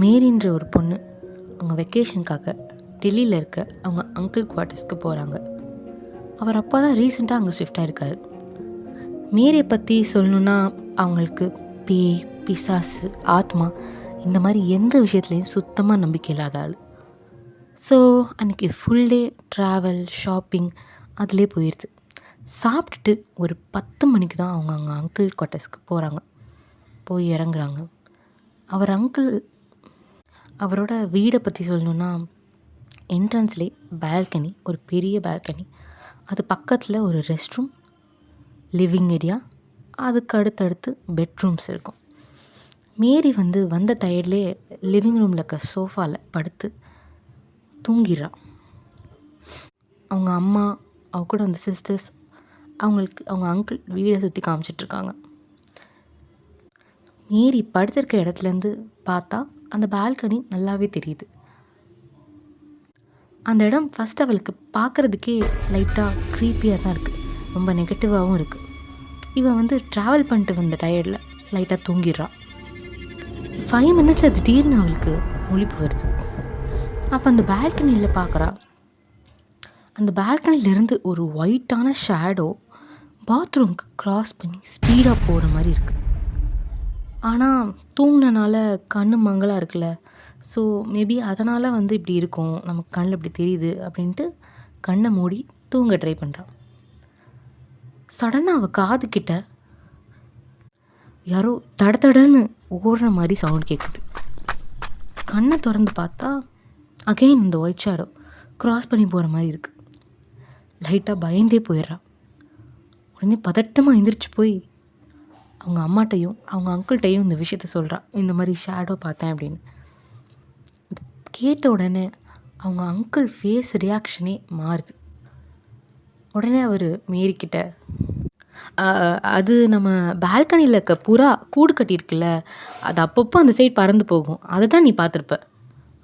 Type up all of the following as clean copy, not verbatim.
மேரின்ற ஒரு பொண்ணு அவங்க வெக்கேஷனுக்காக டெல்லியில் இருக்க அவங்க அங்கிள் குவார்ட்டர்ஸ்க்கு போகிறாங்க. அவர் அப்போ தான் ரீசெண்டாக அங்கே ஷிஃப்ட் ஆகிருக்காரு. மேரியை பற்றி சொல்லணுன்னா அவங்களுக்கு பேய், பிசாசு, ஆத்மா இந்த மாதிரி எந்த விஷயத்துலையும் சுத்தமாக நம்பிக்கை இல்லாத ஆள். ஸோ அன்றைக்கி ஃபுல் டே ட்ராவல், ஷாப்பிங் அதிலே போயிடுது. சாப்பிட்டுட்டு ஒரு 10 மணிக்கு தான் அவங்க அங்கே அங்கிள் குவார்ட்டர்ஸ்க்கு போகிறாங்க. போய் இறங்குறாங்க. அவரோட வீடை பற்றி சொல்லணுன்னா என்ட்ரன்ஸ்லேயே பால்கனி, ஒரு பெரிய பால்கனி, அது பக்கத்தில் ஒரு ரெஸ்ட் ரூம், லிவிங் ஏரியா, அதுக்கு அடுத்தடுத்து பெட்ரூம்ஸ் இருக்கும். மேரி வந்த டயர்ட்லேயே லிவிங் ரூமில் இருக்க சோஃபாவில் படுத்து தூங்கிடுறா. அவங்க அம்மா, அவங்க கூட அந்த சிஸ்டர்ஸ் அவங்களுக்கு அவங்க அங்கிள் வீடை சுற்றி காமிச்சிட்ருக்காங்க. மேரி படுத்திருக்க இடத்துலேருந்து பார்த்தா அந்த பால்கனி நல்லாவே தெரியுது. அந்த இடம் ஃபஸ்ட் அவளுக்கு பார்க்குறதுக்கே லைட்டாக க்ரீப்பியாக தான் இருக்குது, ரொம்ப நெகட்டிவாகவும் இருக்குது. இவன் ட்ராவல் பண்ணிட்டு வந்த டயர்டில் லைட்டாக தூங்கிடுறான். 5 மினிட்ஸ் திடீர்னு அவளுக்கு முழிப்பு வருது. அப்போ அந்த பால்கனியில் பார்க்குறா. அந்த பால்கனிலேருந்து ஒரு ஒயிட்டான ஷேடோ பாத்ரூம்க்கு க்ராஸ் பண்ணி ஸ்பீடாக போகிற மாதிரி இருக்குது. ஆனால் தூங்கினால கண்ணு மங்கலாக இருக்குல்ல, ஸோ மேபி அதனால் இப்படி இருக்கும், நமக்கு கண்ணில் இப்படி தெரியுது அப்படின்ட்டு கண்ணை மூடி தூங்க ட்ரை பண்ணுறான். சடனாக அவள் காது கிட்ட யாரோ தடன்னு ஓடுற மாதிரி சவுண்ட் கேட்குது. கண்ணை திறந்து பார்த்தா அகெயின் இந்த ஒயிட் ஷேடோ க்ராஸ் பண்ணி போகிற மாதிரி இருக்குது. லைட்டாக பயந்தே போயிடுறான். உடனே பதட்டமாக எந்திரிச்சு போய் அவங்க அம்மாட்டையும் அவங்க அங்கிள்கிட்டையும் இந்த விஷயத்த சொல்கிறான், இந்த மாதிரி ஷேடோ பார்த்தேன் அப்படின்னு. கேட்ட உடனே அவங்க அங்கிள் ஃபேஸ் ரியாக்ஷனே மாறுது. உடனே அவர் மேரிக்கிட்ட, அது நம்ம பால்கனியில் இருக்க புறா கூடு கட்டியிருக்குல்ல, அது அப்பப்போ அந்த சைடு பறந்து போகும், அதை தான் நீ பார்த்துருப்ப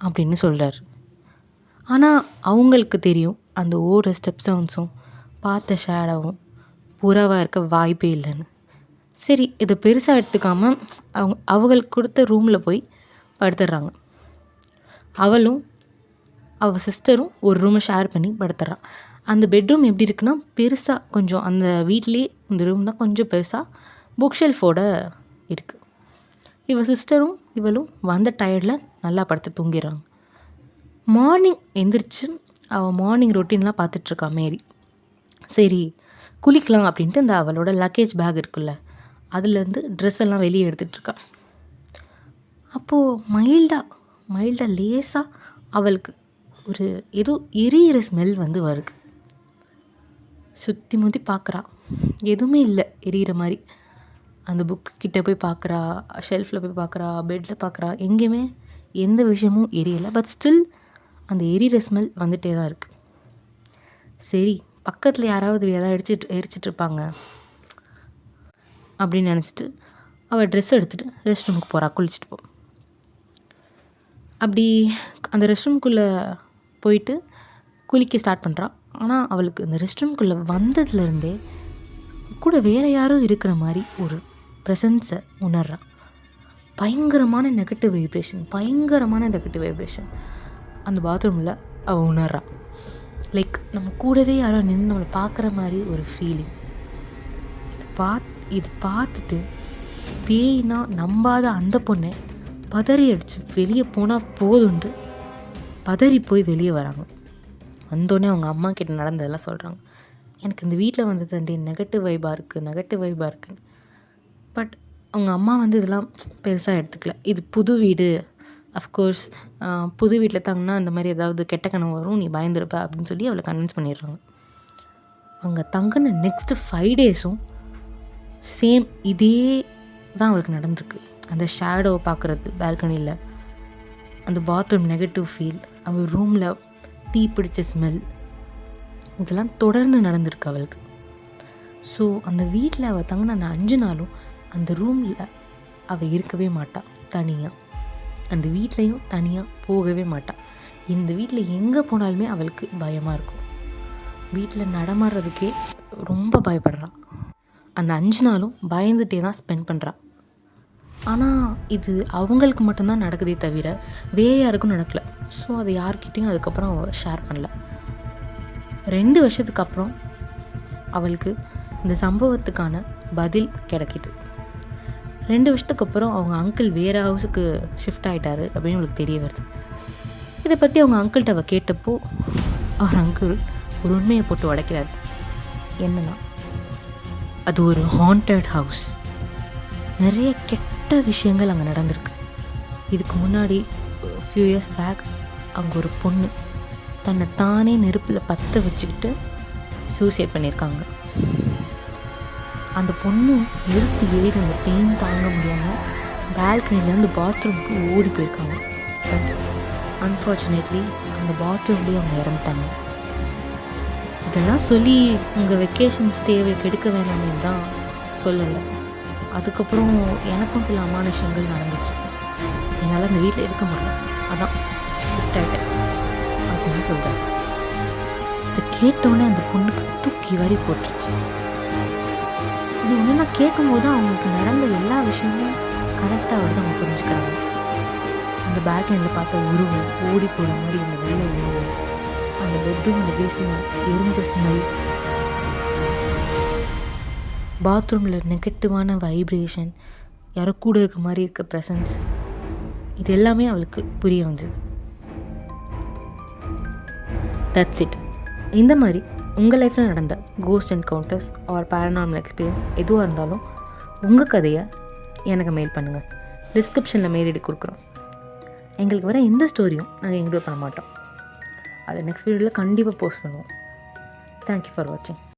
அப்படின்னு சொல்கிறார். ஆனால் அவங்களுக்கு தெரியும் அந்த ஓடுற ஸ்டெப் சவுண்ட்ஸும் பார்த்த ஷேடோவும் புறாவாக இருக்க வாய்ப்பே இல்லைன்னு. சரி, இதை பெருசாக எடுத்துக்காமல் அவங்களுக்கு கொடுத்த ரூமில் போய் படுத்துடுறாங்க. அவளும் அவள் சிஸ்டரும் ஒரு ரூமை ஷேர் பண்ணி படுத்துடுறான். அந்த பெட்ரூம் எப்படி இருக்குன்னா பெருசாக கொஞ்சம், அந்த வீட்லேயே இந்த ரூம் தான் கொஞ்சம் பெருசாக புக் ஷெல்ஃபோட இருக்குது. இவள் சிஸ்டரும் இவளும் வந்த டயர்டில் நல்லா படுத்து தூங்கிடுறாங்க. மார்னிங் எந்திரிச்சு அவள் மார்னிங் ரொட்டீன்லாம் பார்த்துட்ருக்கா மேரி. சரி குளிக்கலாம் அப்படின்ட்டு இந்த அவளோட லக்கேஜ் பேக் இருக்குல்ல, அதுலேருந்து ட்ரெஸ் எல்லாம் வெளியே எடுத்துகிட்ருக்கா. அப்போது மைல்டாக லேசாக அவளுக்கு ஒரு ஏதோ எரியிற ஸ்மெல் வருது. சுற்றி முற்றி பார்க்குறா, எதுவுமே இல்லை எரியிற மாதிரி. அந்த புக்கு கிட்டே போய் பார்க்குறா, ஷெல்ஃபில் போய் பார்க்குறா, பெட்டில் பார்க்குறா, எங்கேயுமே எந்த விஷயமும் எரியலை. பட் ஸ்டில் அந்த எரியிற ஸ்மெல் வந்துகிட்டே தான் இருக்குது. சரி, பக்கத்தில் யாராவது எதாவது எரிச்சிட்ருப்பாங்க அப்படின்னு நினச்சிட்டு அவள் ட்ரெஸ் எடுத்துகிட்டு ரெஸ்ட் ரூமுக்கு போகிறா, குளிச்சுட்டு போ. அப்படி அந்த ரெஸ்ட் ரூம்குள்ளே போயிட்டு குளிக்க ஸ்டார்ட் பண்ணுறா. ஆனால் அவளுக்கு அந்த ரெஸ்ட் ரூம்குள்ளே வந்ததுலேருந்தே கூட வேறு யாரும் இருக்கிற மாதிரி ஒரு ப்ரெசன்ஸை உணர்றா. பயங்கரமான நெகட்டிவ் வைப்ரேஷன் அந்த பாத்ரூமில் அவள் உணர்றா. லைக் நம்ம கூடவே யாரோ நின்று நம்மளை பார்க்குற மாதிரி ஒரு ஃபீலிங். இது பார்த்துட்டு பேய்னா நம்பாத அந்த பொண்ணை பதறி அடித்து வெளியே போனால் போதுண்டு பதறி போய் வெளியே வராங்க. வந்தோடனே அவங்க அம்மா கிட்ட நடந்ததெல்லாம் சொல்கிறாங்க. எனக்கு இந்த வீட்டில் வந்தது நெகட்டிவ் வைபாக இருக்குன்னு. பட் அவங்க அம்மா இதெல்லாம் பெருசாக எடுத்துக்கல. இது புது வீடு, அஃப்கோர்ஸ் புது வீட்டில் தாங்கன்னா அந்த மாதிரி ஏதாவது கெட்ட கனவு வரும், நீ பயந்துருப்ப அப்படின்னு சொல்லி அவளை கன்வின்ஸ் பண்ணிடுறாங்க. அங்கே தங்கின நெக்ஸ்ட்டு 5 டேஸும் சேம் இதே தான் அவளுக்கு நடந்திருக்கு. அந்த ஷேடோவை பார்க்குறது பால்கனியில், அந்த பாத்ரூம் நெகட்டிவ் ஃபீல், அவள் ரூமில் தீ பிடிச்ச ஸ்மெல், இதெல்லாம் தொடர்ந்து நடந்திருக்கு அவளுக்கு. ஸோ அந்த வீட்டில் அவள் தங்கின அந்த 5 நாளும் அந்த ரூமில் அவள் இருக்கவே மாட்டாள் தனியாக. அந்த வீட்லேயும் தனியாக போகவே மாட்டாள். இந்த வீட்டில் எங்கே போனாலுமே அவளுக்கு பயமாக இருக்கும். வீட்டில் நடமாடுறதுக்கே ரொம்ப பயப்படுறான். அந்த 5 நாளும் பயந்துகிட்டே தான் ஸ்பெண்ட் பண்ணுறான். ஆனால் இது அவங்களுக்கு மட்டும்தான் நடக்குதே தவிர வேறு யாருக்கும் நடக்கலை. ஸோ அதை யார்கிட்டையும் அதுக்கப்புறம் ஷேர் பண்ணல. 2 வருஷத்துக்கு அப்புறம் அவளுக்கு இந்த சம்பவத்துக்கான பதில் கிடைக்கிது. 2 வருஷத்துக்கு அப்புறம் அவங்க அங்கிள் வேறு ஹவுஸுக்கு ஷிஃப்ட் ஆகிட்டாரு அப்படின்னு அவளுக்கு தெரிய வருது. இதை பற்றி அவங்க அங்கிள்கிட்ட அவள் கேட்டப்போ அவர் அங்கிள் ஒரு உண்மையை போட்டு உடைக்கிறார். என்னன்னா, அது ஒரு ஹாண்டட் ஹவுஸ். நிறைய கெட்ட விஷயங்கள் அங்கே நடந்திருக்கு. இதுக்கு முன்னாடி ஃபியூ இயர்ஸ் பேக் அங்கே ஒரு பொண்ணு தன்னை தானே நெருப்பில் பற்ற வச்சுக்கிட்டு சூசைட் பண்ணியிருக்காங்க. அந்த பொண்ணு நெருப்பு ஏறி அந்த பெயின் தாங்க முடியாமல் பால்கனிலேருந்து பாத்ரூமுக்கு ஓடி போயிருக்காங்க. பட் அன்ஃபார்ச்சுனேட்லி அந்த பாத்ரூம்லேயே அவங்க இறந்துட்டாங்க. இதெல்லாம் சொல்லி உங்கள் வெக்கேஷன் ஸ்டேவை கெடுக்க வேணாம்னு தான் சொல்லலை. அதுக்கப்புறம் எனக்கும் சில அமானுஷங்கள் நடந்துச்சு. என்னால் அந்த வீட்டில் இருக்க முடியல, அதான் ஷிஃப்ட் ஆகிட்டேன் அப்படின்னு சொல்கிறேன். இதை கேட்டோடனே அந்த பொண்ணுக்கு தூக்கி வாரி போட்டுருச்சு. இது ஒன்று நான் கேட்கும்போது அவங்களுக்கு நடந்த எல்லா விஷயமும் கரெக்டாக வருது அவங்க புரிஞ்சுக்கிறாங்க. அந்த பேல்கனியில் பார்த்த உருவம், ஓடி போகிற மாதிரி அந்த வெள்ளை உருவம், அந்த பெட்ரூமில் பேசின எரிஞ்ச ஸ்மெல், பாத்ரூமில் நெகட்டிவான வைப்ரேஷன், யாரோ கூட இருக்க மாதிரி இருக்க ப்ரெசன்ஸ், இது எல்லாமே அவளுக்கு புரிய வந்தது. That's it. இந்த மாதிரி உங்கள் லைஃப்பில் நடந்த ghost encounters or paranormal experience எதுவாக இருந்தாலும் உங்கள் கதையை எனக்கு மெயில் பண்ணுங்கள். டிஸ்கிரிப்ஷனில் மெயில் ஐடி கொடுக்குறோம். எங்களுக்கு வர எந்த ஸ்டோரியும் நாங்கள் இன்க்ளூட் பண்ண மாட்டோம். அதை நெக்ஸ்ட் வீடியோவில் கண்டிப்பாக போஸ்ட் பண்ணுவோம். தேங்க்யூ ஃபார் வாட்சிங்.